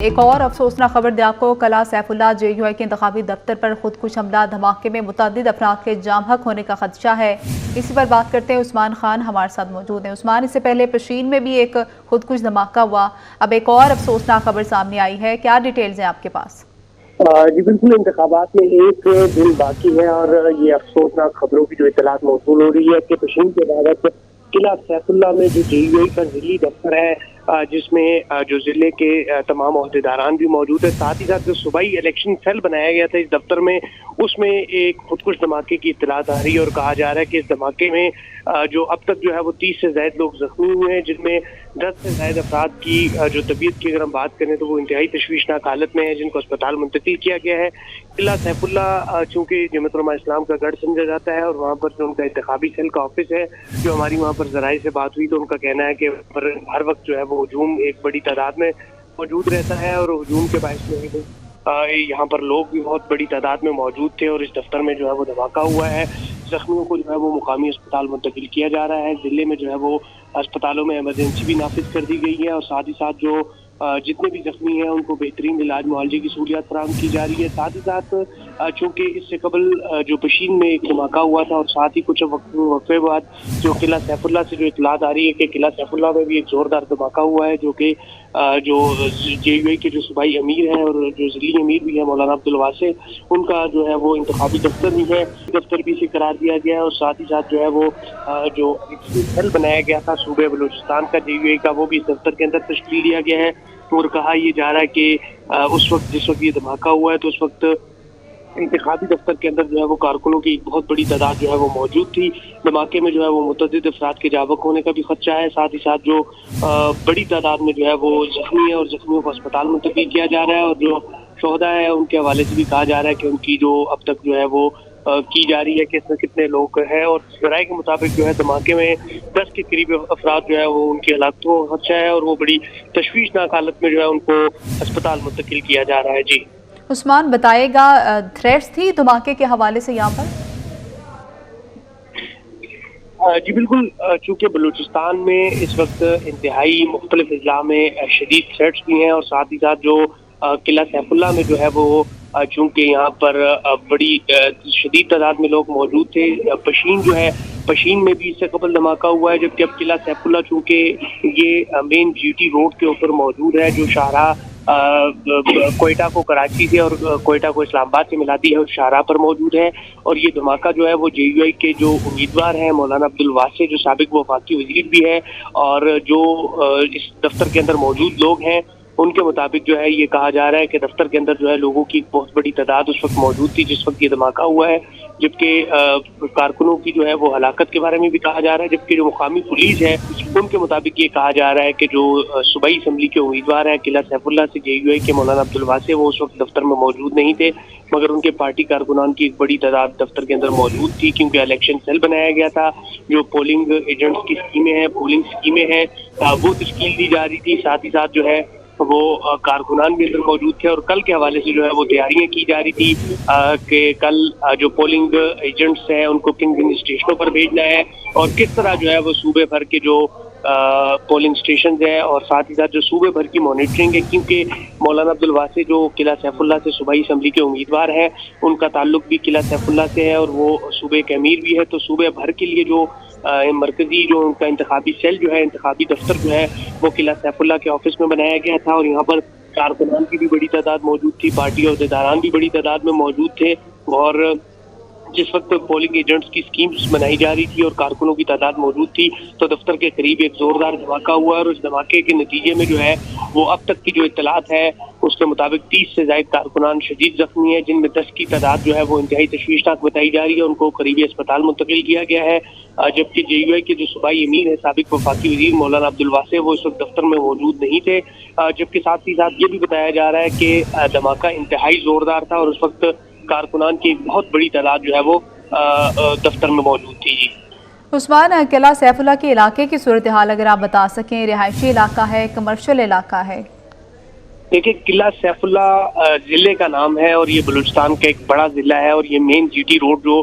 ایک اور افسوسناک خبر دے آپ کو، قلعہ سیف اللہ JUI کے انتخابی دفتر پر خودکش حملہ دھماکے میں متعدد افراد کے جام حق ہونے کا خدشہ ہے۔ اسی پر بات کرتے ہیں، عثمان خان ہمارے ساتھ موجود ہیں۔ عثمان، اس سے پہلے پشین میں بھی ایک خودکش دھماکہ ہوا، اب ایک اور افسوسناک خبر سامنے آئی ہے، کیا ڈیٹیلز ہیں آپ کے پاس؟ جی بالکل، انتخابات میں ایک دن باقی ہے اور یہ افسوسناک خبروں کی جو اطلاعات موصول ہو رہی ہے کہ پشین کے بعد قلعہ سیف اللہ میں جو JUI کا ضلعی دفتر ہے، جس میں جو ضلع کے تمام عہدیداران بھی موجود ہے، ساتھ ہی ساتھ جو صوبائی الیکشن سیل بنایا گیا تھا اس دفتر میں، اس میں ایک خودکش دھماکے کی اطلاعات آ رہی ہے اور کہا جا رہا ہے کہ اس دھماکے میں جو اب تک جو ہے وہ 30 سے زائد لوگ زخمی ہوئے ہیں، جن میں 10 سے زائد افراد کی جو طبیعت کی اگر ہم بات کریں تو وہ انتہائی تشویشناک حالت میں ہے، جن کو اسپتال منتقل کیا گیا ہے۔ قلعہ سیف اللہ چونکہ جمعیت علماء اسلام کا گڑھ سمجھا جاتا ہے اور وہاں پر جو ان کا انتخابی سیل کا آفس ہے، جو ہماری وہاں پر ذرائع سے بات ہوئی تو ان کا کہنا ہے کہ ہر وقت جو ہے وہ ہجوم ایک بڑی تعداد میں موجود رہتا ہے اور ہجوم کے باعث میں یہاں پر لوگ بھی بہت بڑی تعداد میں موجود تھے اور اس دفتر میں جو ہے وہ دھماکہ ہوا ہے۔ زخمیوں کو جو ہے وہ مقامی اسپتال منتقل کیا جا رہا ہے۔ ضلع میں جو ہے وہ اسپتالوں میں ایمرجنسی بھی نافذ کر دی گئی ہے اور ساتھ ہی ساتھ جو جتنے بھی زخمی ہیں ان کو بہترین علاج معالجے کی سہولیات فراہم کی جا رہی ہے۔ ساتھ ہی ساتھ چونکہ اس سے قبل جو پشین میں ایک دھماکہ ہوا تھا اور ساتھ ہی کچھ وقفے بعد جو قلعہ سیف اللہ سے جو اطلاعات آ رہی ہے کہ قلعہ سیف اللہ میں بھی ایک زوردار دھماکہ ہوا ہے، جو کہ جو JUI کے جو صوبائی امیر ہیں اور جو ضلعی امیر بھی ہے مولانا عبدالواسع، ان کا جو ہے وہ انتخابی دفتر بھی ہے، دفتر بھی سے قرار دیا گیا ہے اور ساتھ ہی ساتھ جو ہے وہ جو سیل بنایا گیا تھا صوبے بلوچستان کا JUI کا، وہ بھی اس دفتر کے اندر تشکیل دیا گیا ہے اور کہا یہ جا رہا ہے کہ اس وقت جس وقت یہ دھماکہ ہوا ہے تو اس وقت انتخابی دفتر کے اندر جو ہے وہ کارکنوں کی ایک بہت بڑی تعداد جو ہے وہ موجود تھی۔ دھماکے میں جو ہے وہ متعدد افراد کے جاں بحق ہونے کا بھی خدشہ ہے، ساتھ ہی ساتھ جو بڑی تعداد میں جو ہے وہ زخمی ہے اور زخمیوں کو اسپتال منتقل کیا جا رہا ہے اور جو شہداء ہے ان کے حوالے سے بھی کہا جا رہا ہے کہ ان کی جو اب تک جو ہے وہ کی جا رہی ہے کہ اس میں کتنے لوگ ہیں اور ذرائع کے مطابق جو ہے دھماکے میں 10 کے قریب افراد جو ہے وہ ان کی ہلاکتوں کا خدشہ ہے اور وہ بڑی تشویشناک حالت میں جو ہے ان کو اسپتال منتقل کیا جا رہا ہے۔ جی عثمان، بتائے گا تھریٹس تھی دھماکے کے حوالے سے یہاں پر؟ جی بالکل، چونکہ بلوچستان میں اس وقت انتہائی مختلف اضلاع میں شدید تھریٹس بھی ہیں اور ساتھ ہی ساتھ جو قلعہ سیف اللہ میں جو ہے وہ چونکہ یہاں پر بڑی شدید تعداد میں لوگ موجود تھے۔ پشین جو ہے، پشین میں بھی اس سے قبل دھماکہ ہوا ہے، جبکہ اب قلعہ سیف اللہ چونکہ یہ مین GT روڈ کے اوپر موجود ہے جو شاہراہ کوئٹہ کو کراچی سے اور کوئٹہ کو اسلام آباد سے ملاتی ہے، اس شاہراہ پر موجود ہے اور یہ دھماکہ جو ہے وہ JUI کے جو امیدوار ہیں مولانا عبدالواسع، جو سابق وفاقی وزیر بھی ہے اور جو اس دفتر کے اندر موجود لوگ ہیں، ان کے مطابق جو ہے یہ کہا جا رہا ہے کہ دفتر کے اندر جو ہے لوگوں کی بہت بڑی تعداد اس وقت موجود تھی جس وقت یہ دھماکہ ہوا ہے، جبکہ کارکنوں کی جو ہے وہ ہلاکت کے بارے میں بھی کہا جا رہا ہے، جبکہ جو مقامی پولیس ہے ان کے مطابق یہ کہا جا رہا ہے کہ جو صوبائی اسمبلی کے امیدوار ہیں قلعہ سیف اللہ سے JUI کے مولانا عبدالواسع، وہ اس وقت دفتر میں موجود نہیں تھے، مگر ان کے پارٹی کارکنان کی ایک بڑی تعداد دفتر کے اندر موجود تھی، کیونکہ الیکشن سیل بنایا گیا تھا، جو پولنگ ایجنٹس کی اسکیمیں ہیں، پولنگ اسکیمیں ہیں، وہ تشکیل دی جا رہی تھی، ساتھ ہی ساتھ جو ہے وہ کارکنان بھی اندر موجود تھے اور کل کے حوالے سے جو ہے وہ تیاریاں کی جا رہی تھی کہ کل جو پولنگ ایجنٹس ہیں ان کو کن کن اسٹیشنوں پر بھیجنا ہے اور کس طرح جو ہے وہ صوبے بھر کے جو پولنگ اسٹیشنز ہیں اور ساتھ ہی ساتھ جو صوبے بھر کی مانیٹرنگ ہے، کیونکہ مولانا عبدالواسع جو قلعہ سیف اللہ سے صوبائی اسمبلی کے امیدوار ہیں، ان کا تعلق بھی قلعہ سیف اللہ سے ہے اور وہ صوبے کے امیر بھی ہے، تو صوبے بھر کے لیے جو مرکزی جو ان کا انتخابی سیل جو ہے، انتخابی دفتر جو ہے وہ قلعہ سیف اللہ کے آفس میں بنایا گیا تھا اور یہاں پر کارکنان کی بھی بڑی تعداد موجود تھی، پارٹی عہدیداران بھی بڑی تعداد میں موجود تھے اور جس وقت پولنگ ایجنٹس کی اسکیمز بنائی جا رہی تھی اور کارکنوں کی تعداد موجود تھی تو دفتر کے قریب ایک زوردار دھماکہ ہوا اور اس دھماکے کے نتیجے میں جو ہے وہ اب تک کی جو اطلاعات ہے اس کے مطابق 30 سے زائد کارکنان شدید زخمی ہیں، جن میں 10 کی تعداد جو ہے وہ انتہائی تشویشناک بتائی جا رہی ہے، ان کو قریبی اسپتال منتقل کیا گیا ہے، جبکہ JUI کے جو صوبائی امیر ہے سابق وفاقی وزیر مولانا عبدالواسع، وہ اس وقت دفتر میں موجود نہیں تھے، جبکہ ساتھ ہی ساتھ یہ بھی بتایا جا رہا ہے کہ دھماکہ انتہائی زوردار تھا اور اس وقت کارکنان کی ایک بہت بڑی تعداد جو ہے وہ دفتر میں موجود تھی۔ عثمان، قلعہ سیف اللہ کے علاقے کی صورتحال اگر آپ بتا سکیں، رہائشی علاقہ ہے، کمرشل علاقہ ہے؟ دیکھیں، قلعہ سیف اللہ ضلع کا نام ہے اور یہ بلوچستان کا ایک بڑا ضلع ہے اور یہ مین GT روڈ جو